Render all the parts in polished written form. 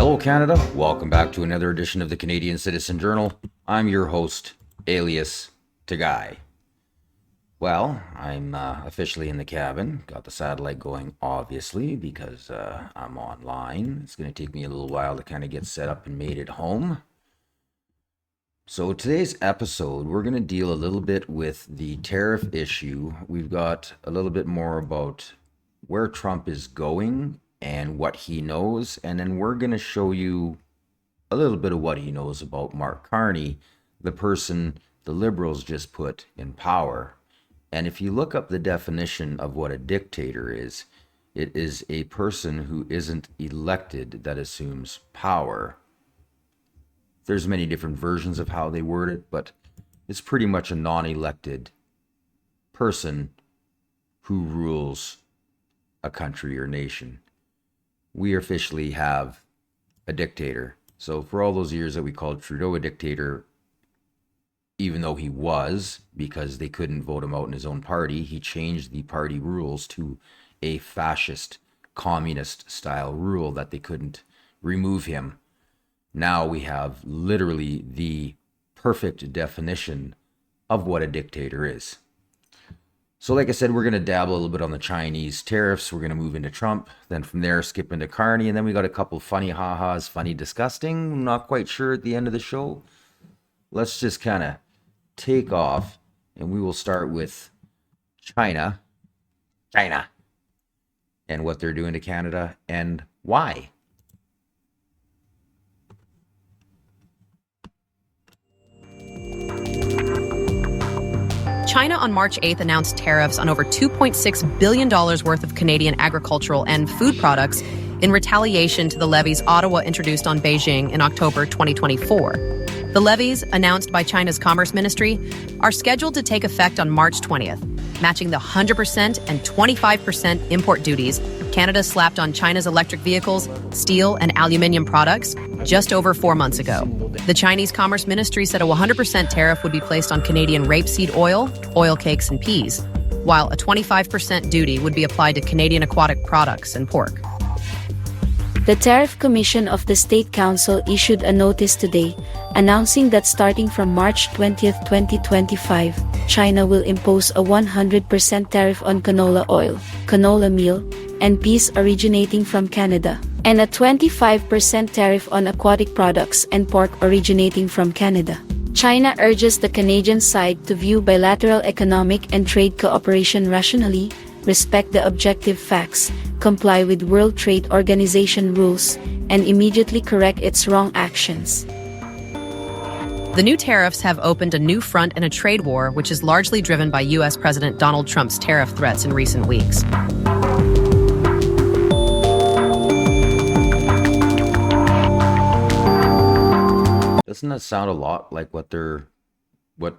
Hello, Canada. Welcome back to another edition of the Canadian Citizen Journal. I'm your host, alias Tagai. Well, I'm officially in the cabin. Got the satellite going, obviously, because I'm online. It's going to take me a little while to kind of get set up and made at home. So today's episode, we're going to deal a little bit with the tariff issue. We've got a little bit more about where Trump is going and what he knows, and then we're going to show you a little bit of what he knows about Mark Carney, the person the Liberals just put in power. And if you look up the definition of what a dictator is, it is a person who isn't elected that assumes power. There's many different versions of how they word it, but it's pretty much a non-elected person who rules a country or nation. We officially have a dictator. So for all those years that we called Trudeau a dictator, even though he was, because they couldn't vote him out in his own party, he changed the party rules to a fascist, communist style rule that they couldn't remove him. Now we have literally the perfect definition of what a dictator is. So like I said, we're going to dabble a little bit on the Chinese tariffs. We're going to move into Trump. Then from there, skip into Carney. And then we got a couple funny ha-has, funny disgusting. I'm not quite sure at the end of the show. Let's just kind of take off. And we will start with China. And what they're doing to Canada and why. China on March 8th announced tariffs on over $2.6 billion worth of Canadian agricultural and food products in retaliation to the levies Ottawa introduced on Beijing in October 2024. The levies, announced by China's Commerce Ministry, are scheduled to take effect on March 20th, matching the 100% and 25% import duties Canada slapped on China's electric vehicles, steel, and aluminium products just over 4 months ago. The Chinese Commerce Ministry said a 100% tariff would be placed on Canadian rapeseed oil cakes, and peas, while a 25% duty would be applied to Canadian aquatic products and pork. The Tariff Commission of the State Council issued a notice today, announcing that starting from March 20, 2025, China will impose a 100% tariff on canola oil, canola meal, and peas originating from Canada, and a 25% tariff on aquatic products and pork originating from Canada. China urges the Canadian side to view bilateral economic and trade cooperation rationally, respect the objective facts, comply with World Trade Organization rules, and immediately correct its wrong actions. The new tariffs have opened a new front in a trade war, which is largely driven by U.S. President Donald Trump's tariff threats in recent weeks. Doesn't that sound a lot like what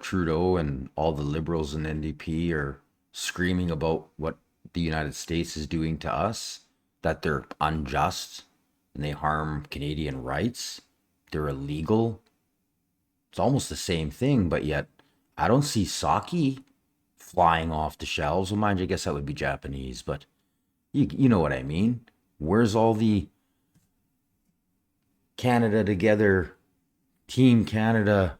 Trudeau and all the Liberals and NDP are screaming about what the United States is doing to us? That they're unjust and they harm Canadian rights. They're illegal. It's almost the same thing, but yet I don't see sake flying off the shelves. Well, mind you, I guess that would be Japanese, but you know what I mean. Where's all the Canada together, Team Canada,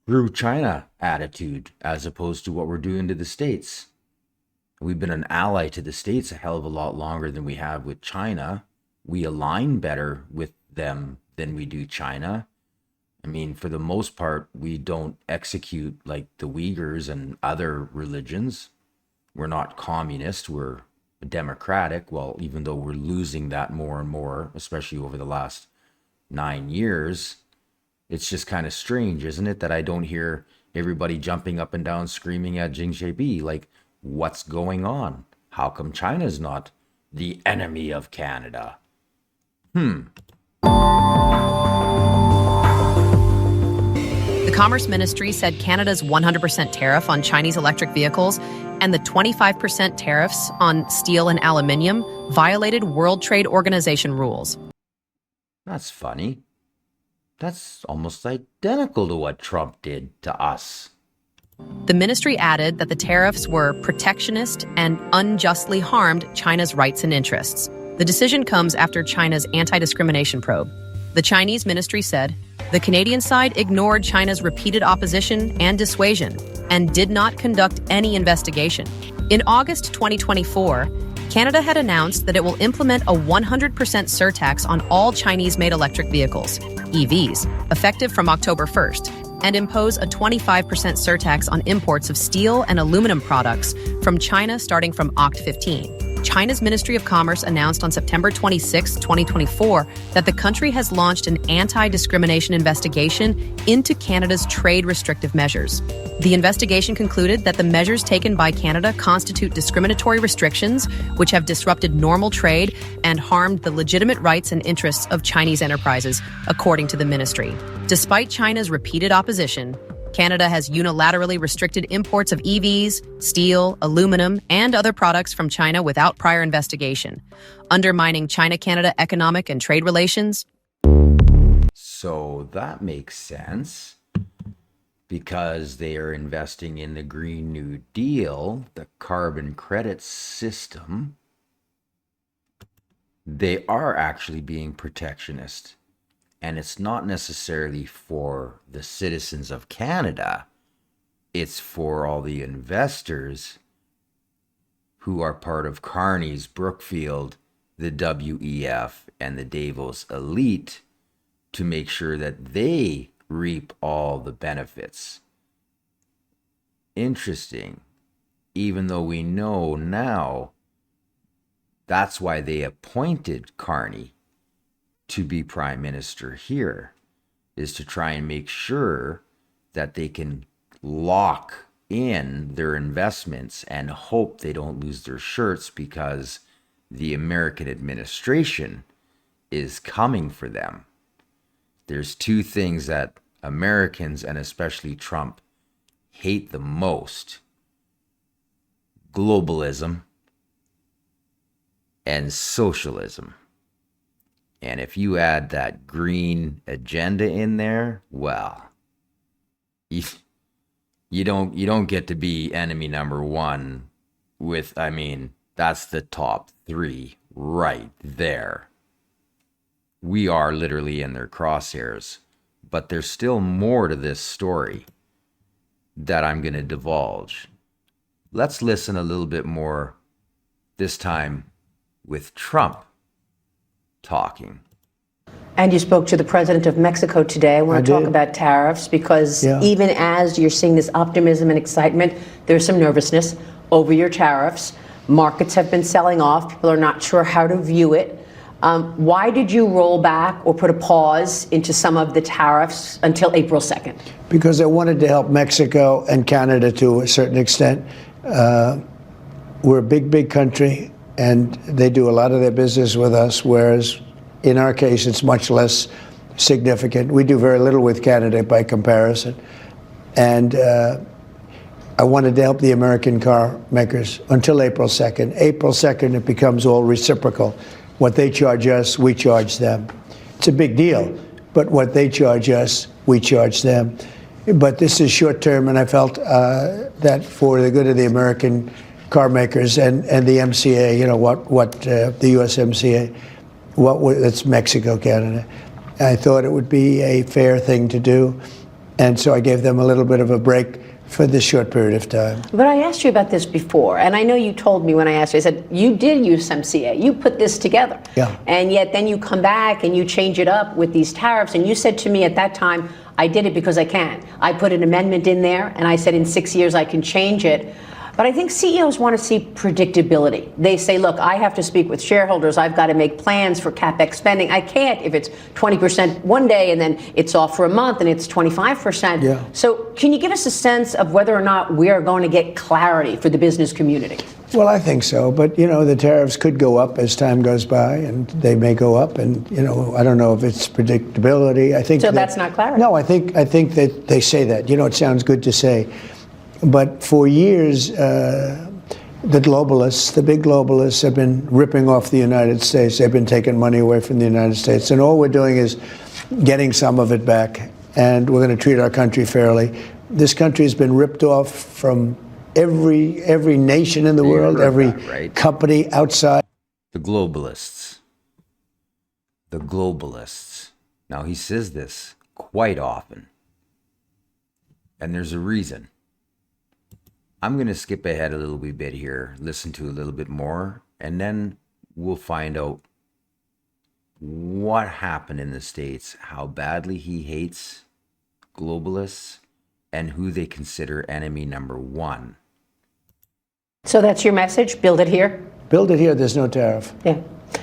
screw China attitude, as opposed to what we're doing to the States? We've been an ally to the States a hell of a lot longer than we have with China. We align better with them than we do China. I mean, for the most part, we don't execute like the Uyghurs and other religions. We're not communist, we're democratic. Well, even though we're losing that more and more, especially over the last 9 years, it's just kind of strange, isn't it, that I don't hear everybody jumping up and down screaming at Jing Shebi, like, what's going on? How come China's not the enemy of Canada? The Commerce Ministry said Canada's 100% tariff on Chinese electric vehicles and the 25% tariffs on steel and aluminium violated World Trade Organization rules. That's funny. That's almost identical to what Trump did to us. The ministry added that the tariffs were protectionist and unjustly harmed China's rights and interests, The decision comes after China's anti-discrimination probe. The Chinese ministry said the Canadian side ignored China's repeated opposition and dissuasion and did not conduct any investigation. In August 2024, Canada had announced that it will implement a 100% surtax on all Chinese-made electric vehicles, EVs, effective from October 1st, and impose a 25% surtax on imports of steel and aluminum products from China starting from Oct 15. China's Ministry of Commerce announced on September 26, 2024, that the country has launched an anti-discrimination investigation into Canada's trade restrictive measures. The investigation concluded that the measures taken by Canada constitute discriminatory restrictions which have disrupted normal trade and harmed the legitimate rights and interests of Chinese enterprises, according to the ministry. Despite China's repeated opposition, Canada has unilaterally restricted imports of EVs, steel, aluminum, and other products from China without prior investigation, undermining China-Canada economic and trade relations. So that makes sense, because they are investing in the Green New Deal, the carbon credit system. They are actually being protectionist. And it's not necessarily for the citizens of Canada. It's for all the investors who are part of Carney's Brookfield, the WEF, and the Davos elite, to make sure that they reap all the benefits. Interesting. Even though we know now that's why they appointed Carney to be prime minister here, is to try and make sure that they can lock in their investments and hope they don't lose their shirts, because the American administration is coming for them. There's two things that Americans, and especially Trump, hate the most: globalism and socialism. And if you add that green agenda in there, well, you don't get to be enemy number one with, I mean, that's the top three right there. We are literally in their crosshairs, but there's still more to this story that I'm going to divulge. Let's listen a little bit more, this time with Trump talking. And you spoke to the president of Mexico today. I want to talk about tariffs, because even as you're seeing this optimism and excitement, there's some nervousness over your tariffs. Markets have been selling off. People are not sure how to view it. Why did you roll back or put a pause into some of the tariffs until April 2nd? Because I wanted to help Mexico and Canada to a certain extent. We're a big country, and they do a lot of their business with us, whereas in our case, it's much less significant. We do very little with Canada by comparison. And I wanted to help the American car makers until April 2nd. April 2nd, it becomes all reciprocal. What they charge us, we charge them. It's a big deal, but what they charge us, we charge them. But this is short term, and I felt that for the good of the American car makers and the MCA, you know, the USMCA, that's Mexico, Canada. I thought it would be a fair thing to do, and so I gave them a little bit of a break for this short period of time. But I asked you about this before, and I know you told me when I asked you, I said, you did use MCA, you put this together. Yeah. And yet then you come back and you change it up with these tariffs, and you said to me at that time, I did it because I can. I put an amendment in there, and I said in 6 years I can change it. But I think CEOs want to see predictability. They say, look, I have to speak with shareholders. I've got to make plans for CapEx spending. I can't if it's 20% one day and then it's off for a month and it's 25%. Yeah. So can you give us a sense of whether or not we are going to get clarity for the business community? Well, I think so. But, you know, the tariffs could go up as time goes by, and they may go up. And, you know, I don't know if it's predictability. I think so that's not clarity. No, I think that they say that. You know, it sounds good to say. But for years, the globalists, the big globalists, have been ripping off the United States. They've been taking money away from the United States. And all we're doing is getting some of it back. And we're going to treat our country fairly. This country has been ripped off from every nation in the world, every company outside. The globalists. the globalists. Now, he says this quite often, and there's a reason. I'm going to skip ahead a little bit here, listen to a little bit more, and then we'll find out what happened in the States, how badly he hates globalists, and who they consider enemy number one. So that's your message? Build it here? Build it here, there's no tariff. Yeah.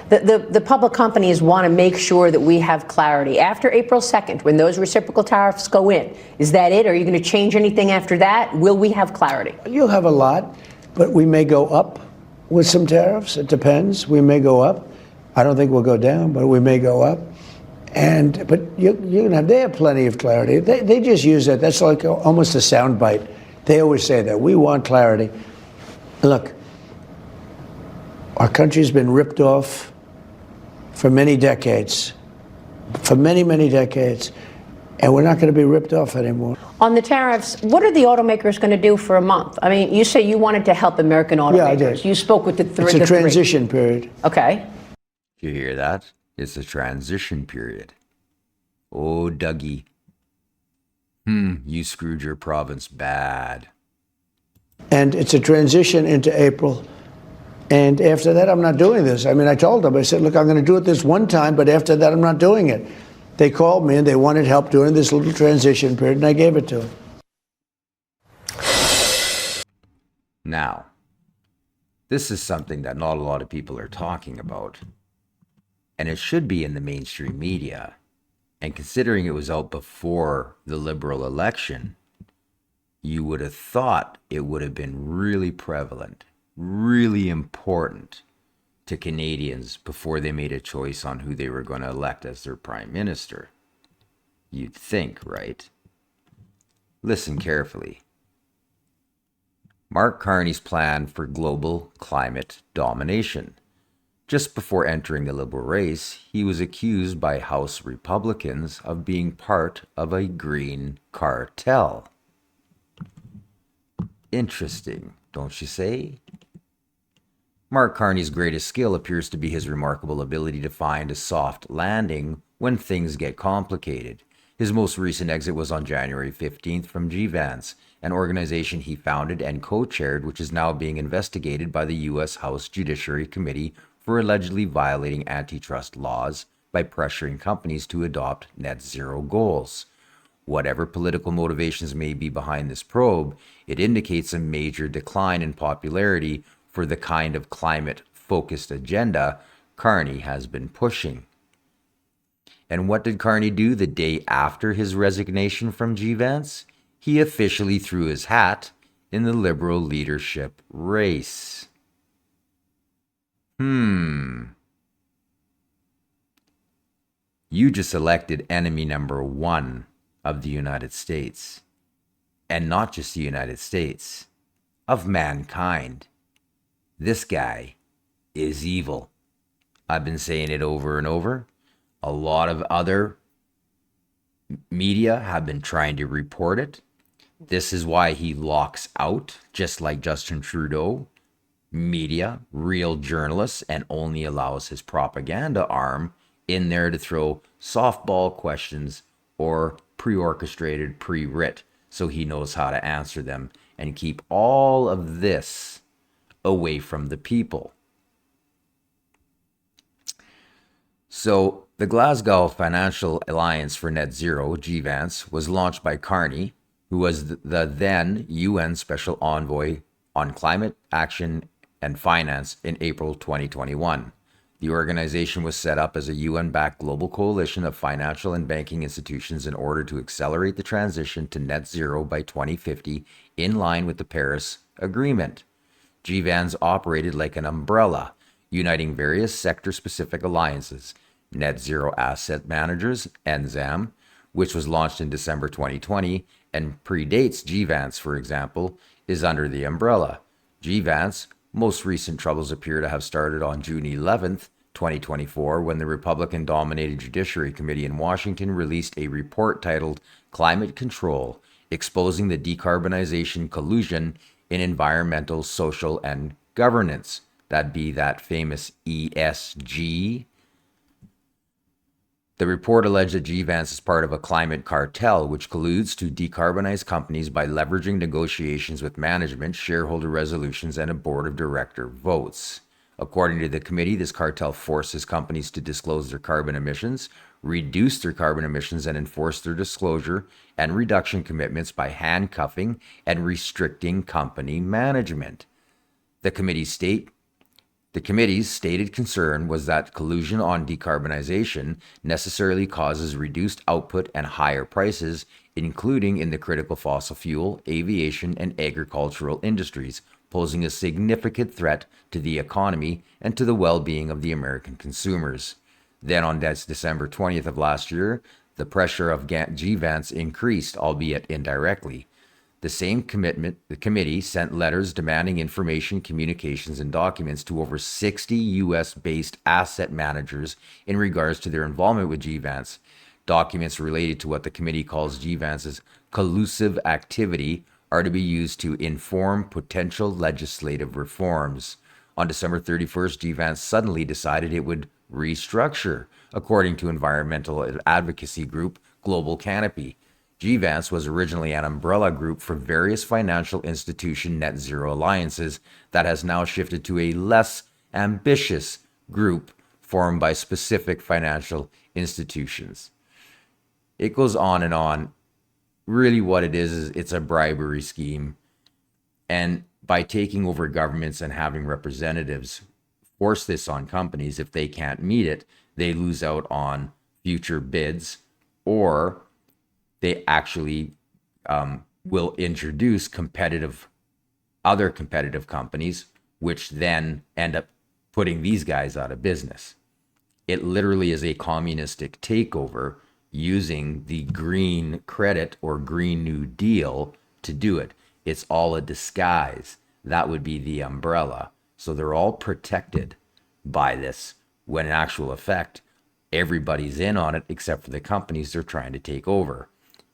The public companies want to make sure that we have clarity. After April 2nd, when those reciprocal tariffs go in, is that it? Are you going to change anything after that? Will we have clarity? You'll have a lot, but we may go up with some tariffs. It depends. We may go up. I don't think we'll go down, but we may go up. But they have plenty of clarity. They just use that. That's like almost a soundbite. They always say that. We want clarity. Look, our country's been ripped off for many decades, many decades, and we're not going to be ripped off anymore. On the tariffs, what are the automakers going to do for a month? I mean, you say you wanted to help American automakers. Yeah, I did. You spoke with the three. It's a transition period. Okay. You hear that? It's a transition period. Oh, Dougie. You screwed your province bad. And it's a transition into April. And after that, I'm not doing this. I mean, I told them, I said, look, I'm going to do it this one time, but after that, I'm not doing it. They called me and they wanted help during this little transition period, and I gave it to them. Now, this is something that not a lot of people are talking about. And it should be in the mainstream media. And considering it was out before the Liberal election, you would have thought it would have been really prevalent, really important to Canadians before they made a choice on who they were going to elect as their prime minister. You'd think, right? Listen carefully. Mark Carney's plan for global climate domination. Just before entering the Liberal race, he was accused by House Republicans of being part of a green cartel. Interesting, don't you say? Mark Carney's greatest skill appears to be his remarkable ability to find a soft landing when things get complicated. His most recent exit was on January 15th from GVANS, an organization he founded and co-chaired, which is now being investigated by the U.S. House Judiciary Committee for allegedly violating antitrust laws by pressuring companies to adopt net zero goals. Whatever political motivations may be behind this probe, it indicates a major decline in popularity for the kind of climate-focused agenda Carney has been pushing. And what did Carney do the day after his resignation from GVANS? He officially threw his hat in the Liberal leadership race. You just elected enemy number one of the United States. And not just the United States, of mankind. This guy is evil. I've been saying it over and over. A lot of other media have been trying to report it. This is why he locks out, just like Justin Trudeau, media, real journalists, and only allows his propaganda arm in there to throw softball questions or pre-orchestrated, pre-writ, so he knows how to answer them and keep all of this away from the people. So the Glasgow Financial Alliance for Net Zero, GVANS, was launched by Carney, who was the then UN Special Envoy on Climate Action and Finance in April 2021. The organization was set up as a UN-backed global coalition of financial and banking institutions in order to accelerate the transition to net zero by 2050 in line with the Paris Agreement. GVANS operated like an umbrella, uniting various sector-specific alliances. Net Zero Asset Managers, NZAM, which was launched in December 2020 and predates GVANS, for example, is under the umbrella. GVANS' most recent troubles appear to have started on June 11th, 2024, when the Republican-dominated Judiciary Committee in Washington released a report titled Climate Control, exposing the decarbonization collusion in environmental, social, and governance. That'd be that famous ESG. The report alleged that GVANS is part of a climate cartel which colludes to decarbonize companies by leveraging negotiations with management, shareholder resolutions, and a board of director votes. According to the committee, this cartel forces companies to disclose their carbon emissions, reduce their carbon emissions, and enforce their disclosure and reduction commitments by handcuffing and restricting company management. The committee's stated concern was that collusion on decarbonization necessarily causes reduced output and higher prices, including in the critical fossil fuel, aviation, and agricultural industries, posing a significant threat to the economy and to the well-being of the American consumers. Then on December 20th of last year, the pressure of GVANS increased, albeit indirectly. The committee sent letters demanding information, communications, and documents to over 60 U.S.-based asset managers in regards to their involvement with GVANS. Documents related to what the committee calls GVANS's collusive activity are to be used to inform potential legislative reforms. On December 31st, GVANS suddenly decided it would restructure, according to environmental advocacy group Global Canopy. GVANS was originally an umbrella group for various financial institution net zero alliances that has now shifted to a less ambitious group formed by specific financial institutions. It goes on and on. Really what it is it's a bribery scheme. And by taking over governments and having representatives force this on companies, if they can't meet it, they lose out on future bids, or they actually will introduce other competitive companies, which then end up putting these guys out of business. It literally is a communistic takeover using the green credit or Green New Deal to do it. It's all a disguise. That would be the umbrella. So they're all protected by this, when in actual effect, everybody's in on it except for the companies they're trying to take over.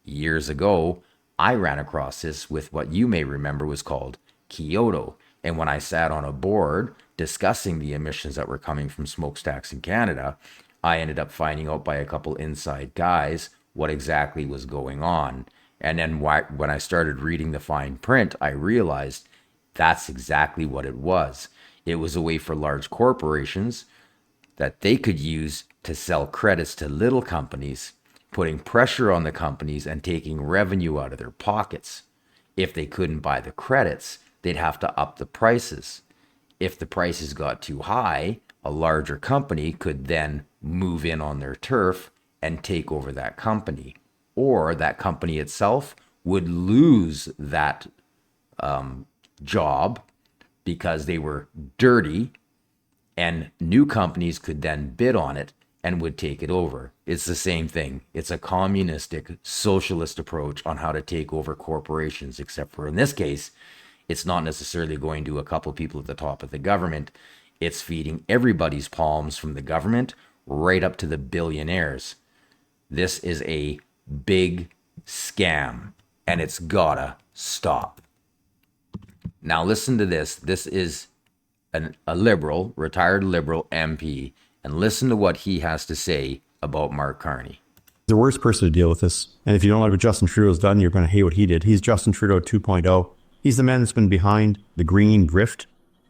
Years ago, I ran across this with what you may remember was called Kyoto. And when I sat on a board discussing the emissions that were coming from smokestacks in Canada, I ended up finding out by a couple inside guys what exactly was going on. And then when I started reading the fine print, I realized that's exactly what it was. It was a way for large corporations that they could use to sell credits to little companies, putting pressure on the companies and taking revenue out of their pockets. If they couldn't buy the credits, they'd have to up the prices. If the prices got too high, a larger company could then move in on their turf and take over that company. Or that company itself would lose that job because they were dirty, and new companies could then bid on it and would take it over. It's the same thing. It's a communistic, socialist approach on how to take over corporations, except for in this case, it's not necessarily going to a couple people at the top of the government. It's feeding everybody's palms from the government right up to the billionaires. This is a big scam, and it's gotta stop. Now listen to this. This is a liberal, retired liberal MP, and listen to what he has to say about Mark Carney. The worst person to deal with this. And if you don't like what Justin Trudeau's done, you're going to hate what he did. He's Justin Trudeau 2.0. He's the man that's been behind the green drift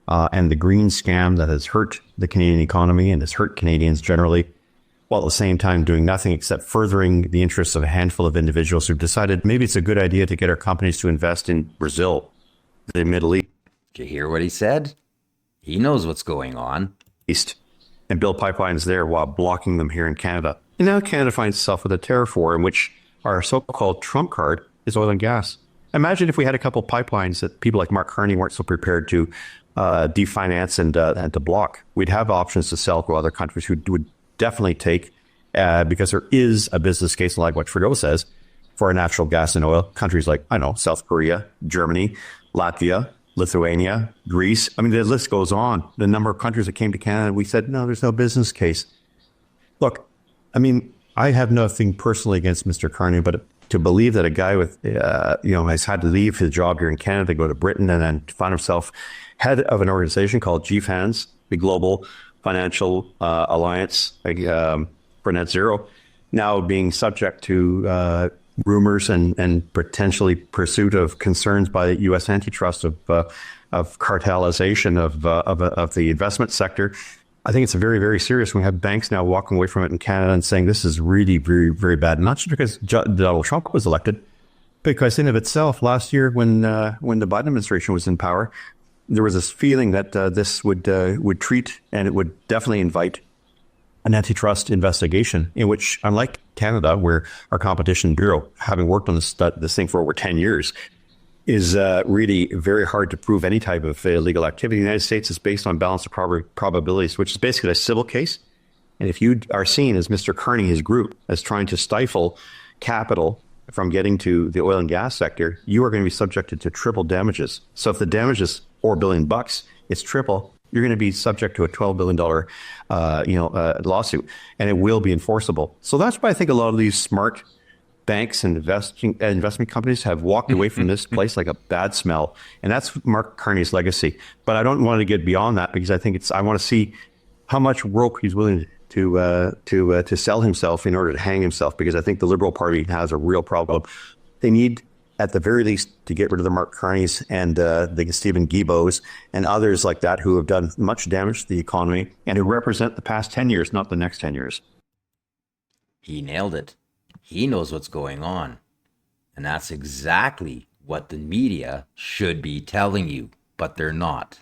and the green scam that has hurt the Canadian economy and has hurt Canadians generally, while at the same time doing nothing except furthering the interests of a handful of individuals who've decided maybe it's a good idea to get our companies to invest in Brazil, the Middle East. Did you hear what he said? He knows what's going on. And build pipelines there while blocking them here in Canada. And now Canada finds itself with a tariff war in which our so-called trump card is oil and gas. Imagine if we had a couple of pipelines that people like Mark Carney weren't so prepared to definance and to block. We'd have options to sell to other countries who would definitely take, because there is a business case, like what Trudeau says, for our natural gas and oil. Countries like, South Korea, Germany, Latvia, Lithuania, Greece. I mean, the list goes on. The number of countries that came to Canada, we said, no, there's no business case. Look, I have nothing personally against Mr. Carney, but to believe that a guy with, has had to leave his job here in Canada, go to Britain, and then find himself head of an organization called GFANS, the Global Financial Alliance for Net Zero, now being subject to rumors and potentially pursuit of concerns by the U.S. antitrust of cartelization of the investment sector. I think it's very, very serious. We have banks now walking away from it in Canada and saying this is really very, very bad. Not just because Donald Trump was elected, because in of itself, last year when the Biden administration was in power, there was this feeling that this would treat, and it would definitely invite an antitrust investigation in which, unlike Canada, where our competition bureau, having worked on this thing for over 10 years, is really very hard to prove any type of illegal activity. In the United States is based on balance of probabilities, which is basically a civil case. And if you are seen as Mr. Carney, his group, as trying to stifle capital from getting to the oil and gas sector, you are going to be subjected to triple damages. So if the damage is $4 billion, it's triple. You're going to be subject to a $12 billion, lawsuit, and it will be enforceable. So that's why I think a lot of these smart banks and investment companies have walked away from this place like a bad smell, and that's Mark Carney's legacy. But I don't want to get beyond that because I think I want to see how much rope he's willing to sell himself in order to hang himself, because I think the Liberal Party has a real problem. They need, at the very least, to get rid of the Mark Carneys and the Stephen Guilbeaults and others like that who have done much damage to the economy and who represent the past 10 years, not the next 10 years. He nailed it. He knows what's going on. And that's exactly what the media should be telling you, but they're not.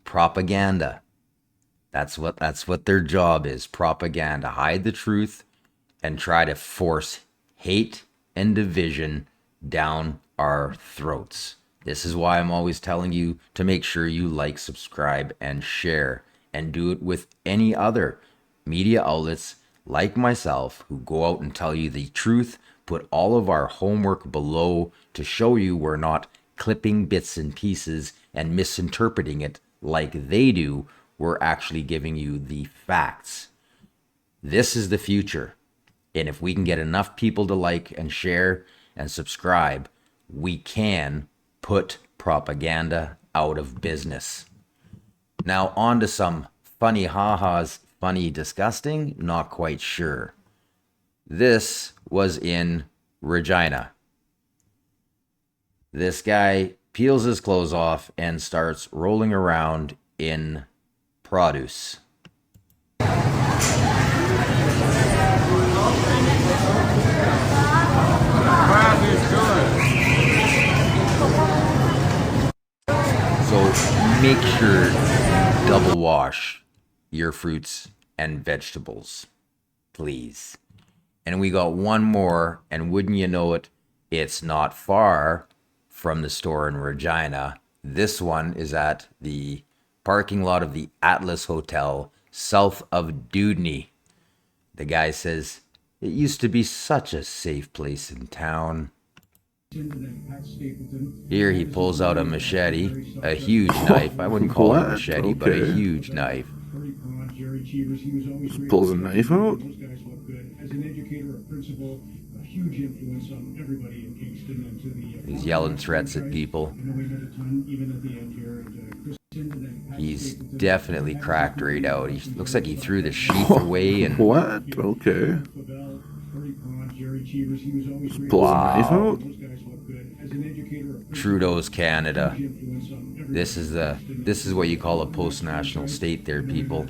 Propaganda. That's what their job is. Propaganda. Hide the truth and try to force hate and division down our throats. This is why I'm always telling you to make sure you like, subscribe, and share, and do it with any other media outlets like myself who go out and tell you the truth, put all of our homework below to show you we're not clipping bits and pieces and misinterpreting it like they do. We're actually giving you the facts. This is the future. And if we can get enough people to like and share and subscribe, we can put propaganda out of business. Now on to some funny ha-has. Funny, disgusting, not quite sure. This was in Regina. This guy peels his clothes off and starts rolling around in produce. So make sure you double wash your fruits and vegetables, please. And we got one more, and wouldn't you know it, it's not far from the store in Regina. This one is at the parking lot of the Atlas Hotel south of Dudney. The guy says, it used to be such a safe place in town. Here he pulls out a machete, a huge knife. I wouldn't call it a machete, but a huge knife. Pulls a knife out? He's yelling threats at people. He's definitely cracked right out. He looks like he threw the sheath away and... What? Okay. Pulls a knife out? Trudeau's Canada. This is what you call a post-national state there, people.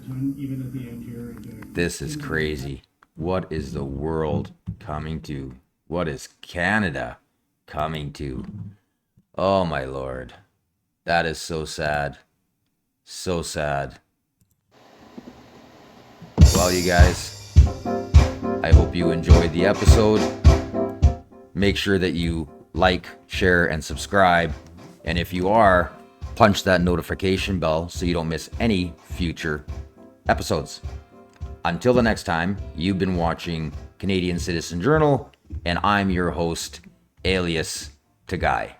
This is crazy. What is the world coming to? What is Canada coming to? Oh my Lord. That is so sad. So sad. Well, you guys, I hope you enjoyed the episode. Make sure that you like, share, and subscribe. And if you are, punch that notification bell so you don't miss any future episodes. Until the next time, you've been watching Canadian Citizen Journal, and I'm your host, alias to Guy.